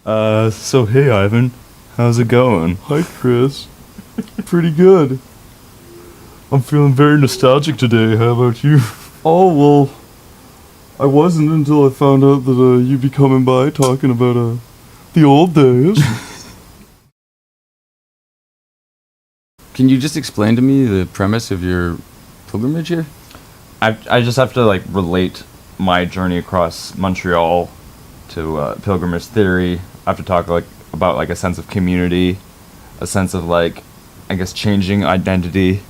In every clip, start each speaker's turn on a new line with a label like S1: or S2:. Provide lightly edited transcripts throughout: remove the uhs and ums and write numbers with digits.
S1: So hey Ivan, how's it going?
S2: Hi, Chris. Pretty good. I'm feeling very nostalgic today. How about you? Oh, well, I wasn't until I found out that you'd be coming by talking about the old days.
S3: Can you just explain to me the premise of your pilgrimage here?
S1: I just have to like relate my journey across Montreal to pilgrimage theory. I have to talk like about like a sense of community, a sense of like, I guess, changing identity.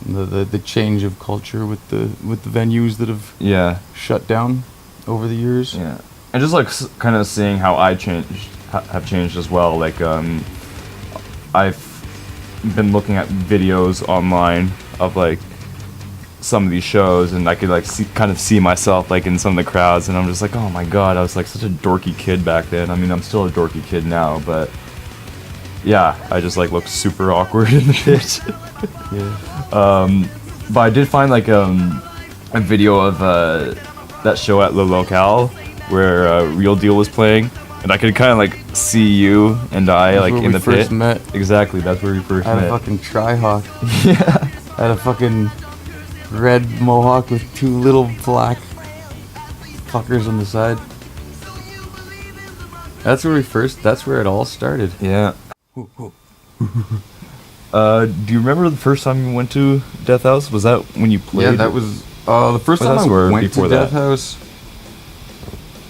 S3: The change of culture with the venues that have shut down over the years.
S1: Yeah, and just like kind of seeing how I have changed as well. Like I've been looking at videos online of like some of these shows, and I could like kind of see myself like in some of the crowds, and I'm just like, oh my god, I was like such a dorky kid back then. I mean, I'm still a dorky kid now, but yeah, I just like look super awkward in the pit.
S3: Yeah.
S1: But I did find like a video of that show at Le Locale where Real Deal was playing, and I could kind of like see you and I
S3: That's
S1: like
S3: where
S1: in
S3: we
S1: the
S3: first
S1: pit.
S3: met.
S1: Exactly, that's where we first
S3: I had
S1: met.
S3: a fucking tri-hawk.
S1: Yeah.
S3: I had a fucking red mohawk with two little black fuckers on the side. That's where it all started.
S1: Yeah. Do you remember the first time you went to Deathouse? Was that when you played?
S3: Yeah, that was the first time I went to Deathouse.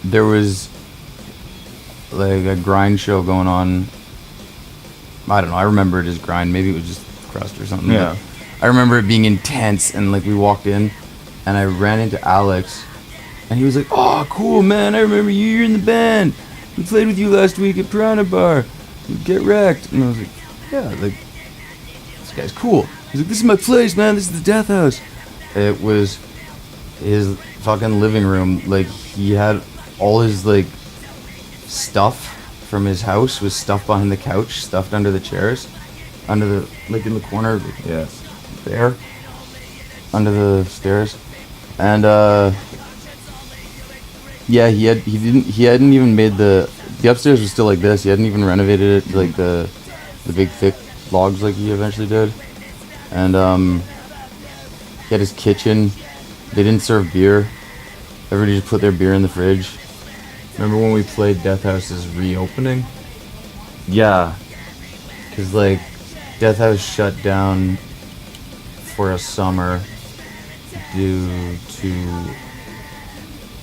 S3: There was like a grind show going on. I don't know. I remember it as grind. Maybe it was just crust or something.
S1: Yeah.
S3: I remember it being intense, and like we walked in, and I ran into Alex, and he was like, "Oh, cool, man! I remember you. You're in the band. We played with you last week at Piranha Bar. Get wrecked." And I was like, "Yeah, like this guy's cool." He's like, "This is my place, man. This is the Deathouse." It was his fucking living room. Like he had all his like stuff from his house was stuffed behind the couch, stuffed under the chairs, under the like in the corner.
S1: Yeah.
S3: There, under the stairs, and yeah, he hadn't even made the upstairs was still like this. He hadn't even renovated it to like the big thick logs like he eventually did, and he had his kitchen. They didn't serve beer. Everybody just put their beer in the fridge. Remember when we played Deathhouse's reopening?
S1: Yeah.
S3: Cause like Deathouse shut down for a summer due to,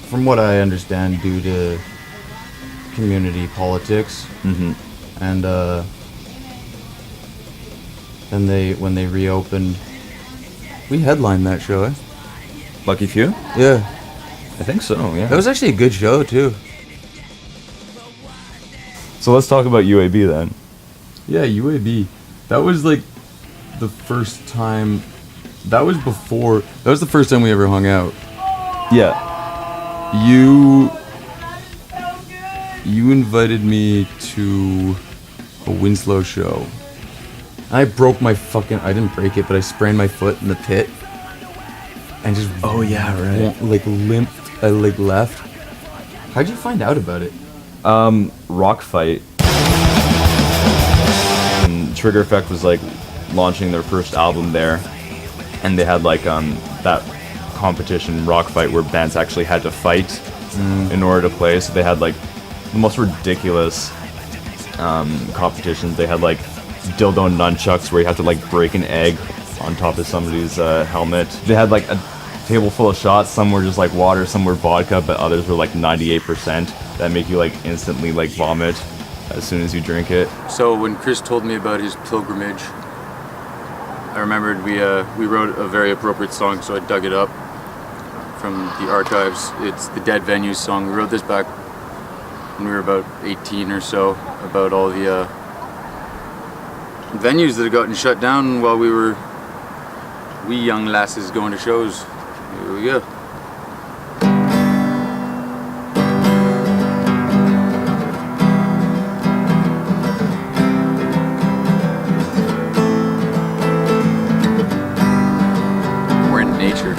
S3: from what I understand, due to community politics.
S1: Mm-hmm.
S3: And then when they reopened, we headlined that show, eh?
S1: Lucky Few?
S3: Yeah.
S1: I think so, yeah.
S3: That was actually a good show too.
S1: So let's talk about UAB then.
S3: Yeah, UAB. That was like the first time. That was the first time we ever hung out.
S1: Yeah.
S3: You invited me to a Winslow show. I broke my fucking. I didn't break it, but I sprained my foot in the pit. And just.
S1: Oh, yeah, right.
S3: Like limped. I like left. How'd you find out about it?
S1: Rock Fight. And Trigger Effect was like launching their first album there, and they had like that competition Rock Fight where bands actually had to fight in order to play. So they had like the most ridiculous competitions. They had like dildo nunchucks where you have to like break an egg on top of somebody's helmet. They had like a table full of shots. Some were just like water, some were vodka, but others were like 98% that make you like instantly like vomit as soon as you drink it.
S3: So when Chris told me about his pilgrimage, I remembered we wrote a very appropriate song, so I dug it up from the archives. It's the Dead Venues song. We wrote this back when we were about 18 or so, about all the venues that had gotten shut down while we were wee young lasses going to shows. Here we go. We're in nature.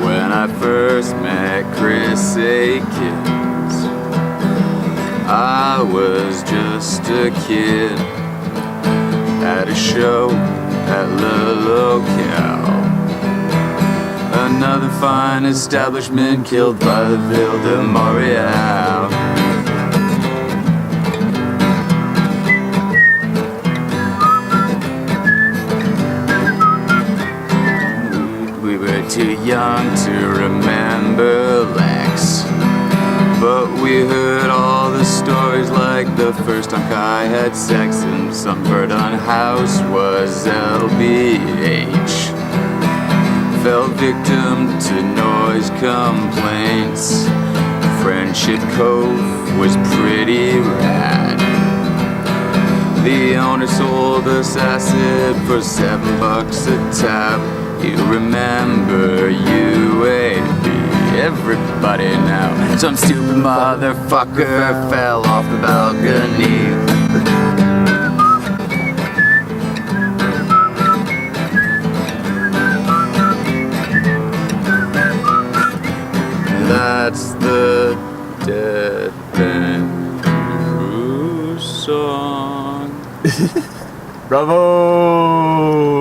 S3: When I first met Chris Akins, I was just a kid at a show at La Locale. Another fine establishment killed by the Ville de Montreal. We were too young to remember Lex, but we heard all the stories like the first time Kai had sex and some Verdun house was LBH. Fell victim to noise complaints. Friendship Cove was pretty rad. The owner sold us acid for $7 a tab. You remember UAB, everybody now. Some stupid motherfucker fell off the balcony. That's the Dead Band Crew song.
S2: Bravo!